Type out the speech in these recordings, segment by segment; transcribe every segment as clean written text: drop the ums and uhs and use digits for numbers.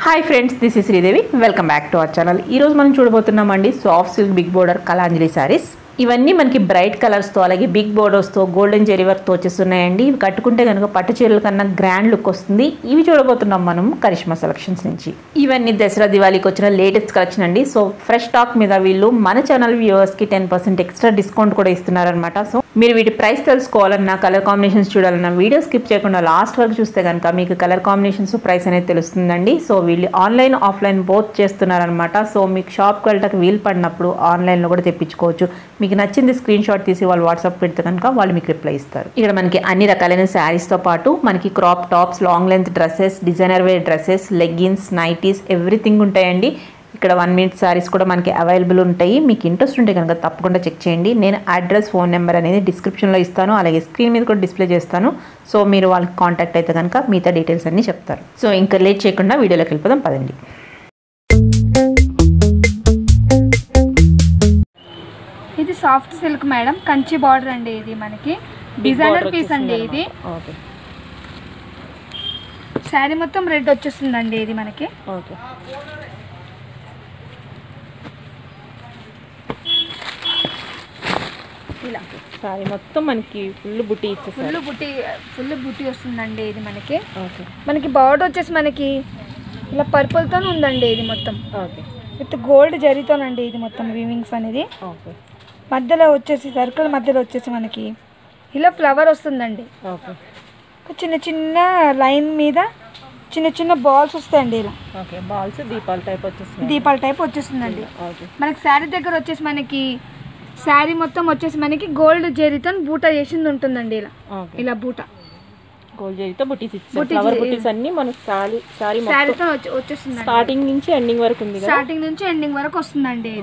Hi friends, this is Sridevi. Welcome back to our channel. ఈరోజు మనం చూడబోతున్నామండి soft silk big border Kalanjali saris. ఇవన్నీ మనకి బ్రైట్ కలర్స్తో అలాగే బిగ్ బోర్డర్స్తో గోల్డెన్ జెరీ వర్క్తో వచ్చేస్తున్నాయండి. ఇవి కట్టుకుంటే కనుక పట్టు చీరల కన్నా గ్రాండ్ లుక్ వస్తుంది. ఇవి చూడబోతున్నాం మనం కరిష్మా సెలక్షన్స్ నుంచి. ఇవన్నీ దసరా దివాళీకి వచ్చిన లేటెస్ట్ కలెక్షన్ అండి. సో ఫ్రెష్ స్టాక్ మీద వీళ్ళు మన ఛానల్ వ్యూవర్స్కి 10% ఎక్స్ట్రా డిస్కౌంట్ కూడా ఇస్తున్నారనమాట. సో మీరు వీటి ప్రైస్ తెలుసుకోవాలన్నా, కలర్ కాంబినేషన్స్ చూడాలన్నా వీడియో స్కిప్ చేయకుండా లాస్ట్ వరకు చూస్తే కనుక మీకు కలర్ కాంబినేషన్స్ ప్రైస్ అనేది తెలుస్తుందండి. సో వీళ్ళు ఆన్లైన్ ఆఫ్లైన్ బోత్ చేస్తున్నారనమాట. సో మీకు షాప్కి వెళ్ళటానికి వీలు పడినప్పుడు ఆన్లైన్లో కూడా తెప్పించుకోవచ్చు. మీకు నచ్చింది స్క్రీన్ షాట్ తీసి వాళ్ళు వాట్సాప్ పెడితే కనుక వాళ్ళు మీకు రిప్లై ఇస్తారు. ఇక్కడ మనకి అన్ని రకాలైన శారీస్తో పాటు మనకి crop tops, long length dresses, designer wear dresses, leggings, nighties everything ఉంటాయండి. ఇక్కడ 1 minute శారీస్ కూడా మనకి అవైలబుల్ ఉంటాయి. మీకు ఇంట్రెస్ట్ ఉంటే కనుక తప్పకుండా చెక్ చేయండి. నేను అడ్రస్, ఫోన్ నెంబర్ అనేది డిస్క్రిప్షన్లో ఇస్తాను, అలాగే స్క్రీన్ మీద కూడా డిస్ప్లే చేస్తాను. సో మీరు వాళ్ళకి కాంటాక్ట్ అయితే కనుక మిగతా డీటెయిల్స్ అన్నీ చెప్తారు. సో ఇంకా లేట్ చేయకుండా వీడియోలోకి వెళ్ళిపోదాం పదండి. ఇది soft silk madam, Kanchi border అండి. ఇది మనకి డిజైనర్ పీస్ అండి. ఇది శారీ మొత్తం రెడ్ వచ్చేస్తుందండి. ఇది మనకి ఇలా శారీ మొత్తం మనకి ఫుల్ బుట్టి ఫుల్ బుట్టి వస్తుందండి. ఇది మనకి బార్డర్ వచ్చేసి మనకి ఇలా పర్పుల్తో ఉందండి. ఇది మొత్తం విత్ గోల్డ్ జరీతోనండి. ఇది మొత్తం వీవింగ్స్ అనేది. మధ్యలో వచ్చేసి సర్కిల్ మధ్యలో వచ్చేసి మనకి ఇలా ఫ్లవర్ వస్తుందండి. చిన్న చిన్న లైన్ మీద చిన్న చిన్న బాల్స్ వస్తాయండి. ఇలా బాల్స్ దీపాల టైప్ వచ్చేస్తుందండి. మనకి శారీ దగ్గర వచ్చేసి మనకి శారీ మొత్తం వచ్చేసి మనకి గోల్డ్ జరీతో బూటా చేసింది ఉంటుందండి. ఇలా బూటా గోల్డ్ జరీతో బుటీస్ అన్ని మనకి శారీతో వచ్చేస్తుంది. స్టార్టింగ్ నుంచి ఎండింగ్ వరకు ఉంది. స్టార్టింగ్ నుంచి ఎండింగ్ వరకు వస్తుందండి.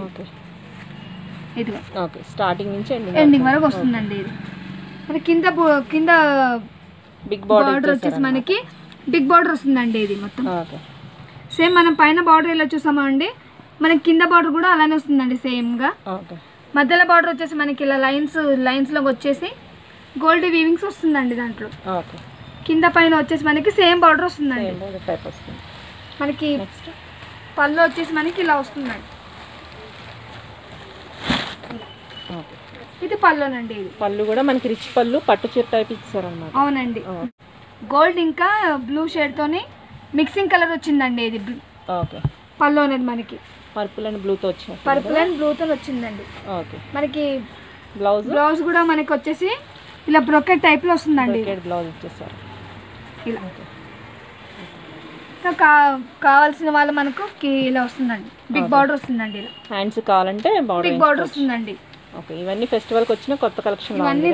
ఇదిగో స్టార్టింగ్ నుంచి ఎండింగ్ వరకు వస్తుందండి. ఇది మన కింద బిగ్ బార్డర్ వచ్చేసి మనకి బిగ్ బార్డర్ వస్తుందండి. ఇది మొత్తం సేమ్ మనం పైన బార్డర్ ఇలా చూసామా అండి, మనకి కింద బార్డర్ కూడా అలానే వస్తుందండి సేమ్ గా. మధ్యలో బార్డర్ వచ్చేసి మనకి ఇలా లైన్స్ లో వచ్చేసి గోల్డ్ వీవింగ్స్ వస్తుందండి. దాంట్లో కింద పైన వచ్చేసి మనకి సేమ్ బార్డర్ వస్తుందండి. మనకి పళ్ళు వచ్చేసి మనకి ఇలా వస్తుందండి. ఇది పళ్ళునండి. ఇది పళ్ళు కూడా మనకి రిచ్ పళ్ళు, పట్టు చీర టైప్ ఇచ్చారన్నమాట. అవునండి. గోల్డ్ ఇంకా బ్లూ షేడ్ తోని మిక్సింగ్ కలర్ వచ్చిందండి. ఇది పళ్ళు అనేది మనకి పర్పుల్ అండ్ బ్లూతో వచ్చింది. పర్పుల్ అండ్ బ్లూతో వచ్చిందండి. మనకి బ్లౌజ్ కూడా మనకి వచ్చేసి ఇలా బ్రోకెట్ టైప్ లో వస్తుందండి. బ్లౌజ్ ఇచ్చేసారు ఇలా. కావాల్సిన వాళ్ళు మనకు ఇలా వస్తుందండి. బిగ్ బార్డర్ వస్తుందండి. ఇలా హ్యాండ్స్ కావాలంటే బిగ్ బార్డర్ వస్తుందండి. ఓకే, ఇవన్నీ ఫెస్టివల్కి వచ్చిన కొత్త కలెక్షన్. ఇవన్నీ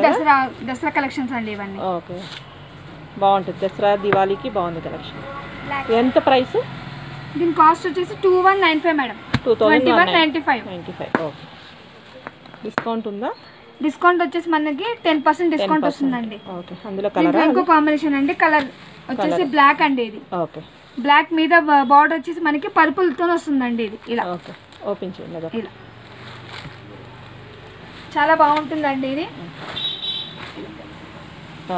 దసరా కలెక్షన్స్ అండి. ఇవన్నీ ఓకే, బాగుంటుంది. దసరా దివాళీకి బాగుంది కలెక్షన్. ఎంత ప్రైస్? దీని కాస్ట్ వచ్చేసి 2195 మేడం. 2195. ఓకే, డిస్కౌంట్ ఉందా? డిస్కౌంట్ వచ్చేసి మనకి 10% డిస్కౌంట్ వస్తుందండి. ఓకే, అందులో కలర్ ఇంకో కాంబినేషన్ అండి. కలర్ వచ్చేసి బ్లాక్ అండి. ఇది ఓకే, బ్లాక్ మీద బార్డర్ వచ్చేసి మనకి పర్పుల్ తో వస్తుందండి. ఇది ఇలా. ఓకే, ఓపెన్ చేయండి. ఇలా చాలా బాగుంటుందండి. ఇది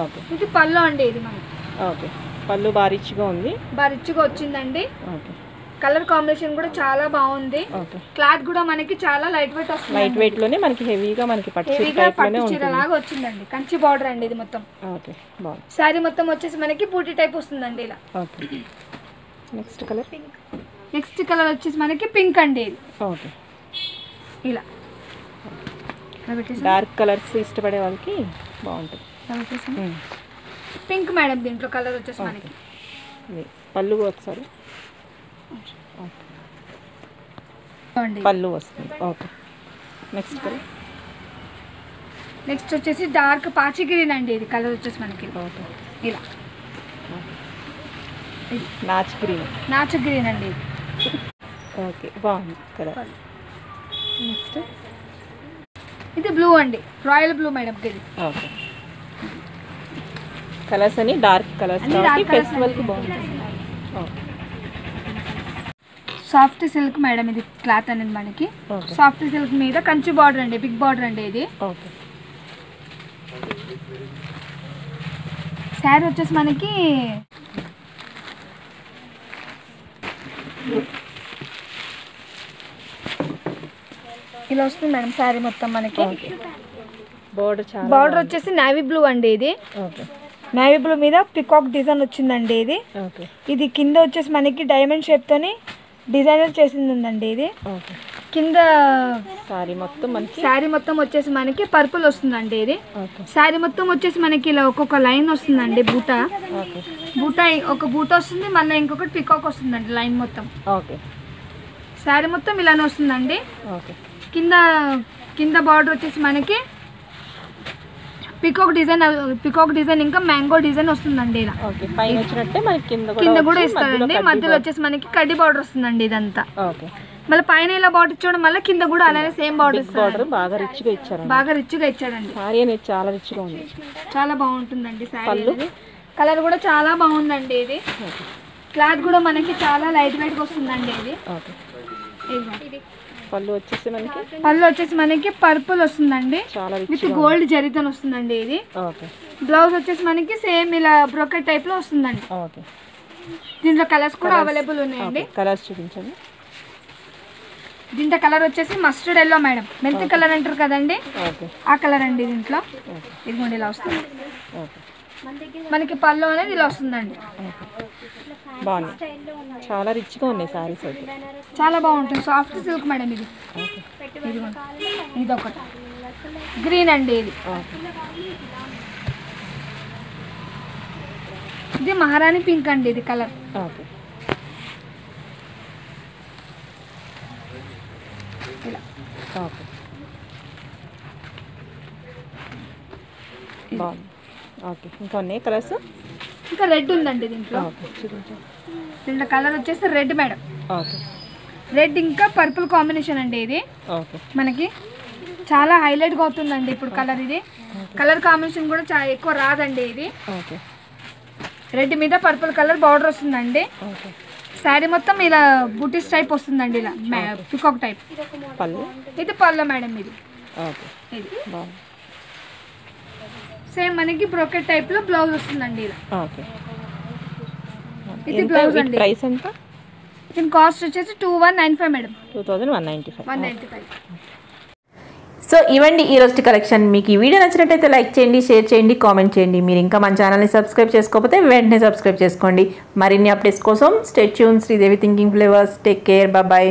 ఓకే, ఇది పళ్ళు అండి. ఇది మనకి ఓకే, పళ్ళు బాగా రిచ్గా ఉంది. బాగా రిచ్గా వచ్చిందండి. ఓకే, కలర్ కాంబినేషన్ కూడా చాలా బాగుంది. క్లాత్ కూడా మనకి చాలా లైట్ వెయిట్ వస్తుంది. లైట్ వెయిట్ లోనే మనకి హెవీగా మనకి పట్టు చీర లాగా వచ్చిందండి. కంచి బార్డర్ అండి. ఇది మొత్తం ఓకే, బాగుంది. శారీ మొత్తం వచ్చేసి మనకి బూటీ టైప్ వస్తుందండి. ఇలా. Okay, next colour next colour వచ్చేసి మనకి పింక్ అండి. ఇది ఓకే, ఇలా డార్క్ కలర్స్ ఇష్టపడే వాళ్ళకి బాగుంటుంది. Pink madam. దీంట్లో కలర్ వచ్చేసి మనకి పళ్ళు ఒకసారి పళ్ళు వస్తుంది. ఓకే, నెక్స్ట్ కలర్ నెక్స్ట్ వచ్చేసి డార్క్ పాచి గ్రీన్ అండి. ఇది కలర్ వచ్చేసి మనకి ఇలా నాచు గ్రీన్ అండి. ఓకే, బాగుంది కలర్. నెక్స్ట్ ఇది బ్లూ అండి. Royal blue madam. ఇది ఓకే, కలర్స్ అని డార్క్ కలర్స్ ఫెస్టివల్కి బాగుంటుంది. Okay, soft silk madam. ఇది క్లాత్ అనేది మనకి సాఫ్ట్ సిల్క్ మీద కంచి బార్డర్ అండి. బిగ్ బార్డర్ అండి. ఇది ఓకే, శారీ వచ్చేసి మనకి ఇలా వస్తుంది మేడం శారీ మొత్తం మనకి. బోర్డర్ బార్డర్ వచ్చేసి నేవీ బ్లూ అండి ఇది. నేవీ బ్లూ మీద పికాక్ డిజైన్ వచ్చిందండి ఇది. ఇది కింద వచ్చేసి మనకి డైమండ్ షేప్ తోని డిజైనర్ చేసింది ఉందండి ఇది. కింద శారీ మొత్తం వచ్చేసి మనకి పర్పుల్ వస్తుందండి ఇది. శారీ మొత్తం వచ్చేసి మనకి ఇలా ఒక్కొక్క లైన్ వస్తుందండి. బూటా ఒక బూట వస్తుంది, మళ్ళీ ఇంకొకటి పికాక్ వస్తుందండి లైన్ మొత్తం. శారీ మొత్తం ఇలానే వస్తుందండి. కింద బార్డర్ వచ్చేసి మనకి పికాక్ డిజైన్ ఇంకా మ్యాంగో డిజైన్ వస్తుందండి. ఇలా కింద కూడా ఇస్తారండి. మధ్యలో వచ్చేసి మనకి కడ్డీ బార్డర్ వస్తుందండి ఇదంతా. మళ్ళీ పైన ఇలా బార్డర్ ఇచ్చడం వల్ల కింద కూడా అలానే సేమ్ బార్డర్ బాగా రిచ్గా ఇచ్చాడండి. చాలా బాగుంటుందండి శారీ. కలర్ కూడా చాలా బాగుందండి ఇది. క్లాత్ కూడా మనకి చాలా లైట్ వెయిట్ వస్తుందండి ఇది. పళ్ళు వచ్చేసి మనకి పర్పుల్ వస్తుందండి విత్ గోల్డ్ జరీతో వస్తుందండి ఇది. బ్లౌజ్ వచ్చేసి మనకి సేమ్ ఇలా బ్రోకెట్ టైప్ లో వస్తుందండి. దీంట్లో కలర్స్ కూడా అవైలబుల్ ఉన్నాయండి. కలర్స్ చూపించండి. దీంట్లో కలర్ వచ్చేసి మస్టర్డ్ ఎల్లో మేడం, మెంతి కలర్ అంటారు కదండి, ఆ కలర్ అండి. దీంట్లో ఇదిగోండి ఇలా వస్తుంది మనకి. పళ్ళు అనేది ఇలా వస్తుందండి. బాగుంది, చాలా రిచ్గా ఉన్నాయి సారీస్ అయితే. చాలా బాగుంటుంది. సాఫ్ట్ సిల్క్ మేడం ఇది. ఇదొకటి గ్రీన్ అండి ఇది. ఇది మహారాణి పింక్ అండి ఇది కలర్. ఇంకా ఉన్నాయి కలర్స్. ఇంకా రెడ్ ఉందండి దీంట్లో. దీంట్లో కలర్ వచ్చేసి రెడ్ మేడం. రెడ్ ఇంకా పర్పుల్ కాంబినేషన్ అండి ఇది. మనకి చాలా హైలైట్గా అవుతుందండి ఇప్పుడు కలర్. ఇది కలర్ కాంబినేషన్ కూడా చాలా ఎక్కువ రాదండి ఇది. రెడ్ మీద పర్పుల్ కలర్ బార్డర్ వస్తుందండి. శారీ మొత్తం ఇలా బూటీస్ టైప్ వస్తుందండి, ఇలా పికాక్ టైప్. ఇది పళ్ళు మేడం ఇది. సేమ్ మనకి బ్రోకెట్ టైప్ లో బ్లౌజ్ వస్తుందండి ఇలా. ఇది బ్లౌజ్ అండి. ప్రైస్ ఎంత? దీని కాస్ట్ వచ్చేసి 2195 మేడం. 2195. సో ఇవ్వండి ఈ రోజు కలెక్షన్. మీకు ఈ వీడియో నచ్చినట్టయితే లైక్ చేయండి, షేర్ చేయండి, కామెంట్ చేయండి. మీరు ఇంకా మన ఛానల్ని సబ్స్క్రైబ్ చేసుకోకపోతే వెంటనే సబ్స్క్రైబ్ చేసుకోండి. మరిన్ని అప్డేట్స్ కోసం stay tune. Sridevi thinking flavours. Take care, bye.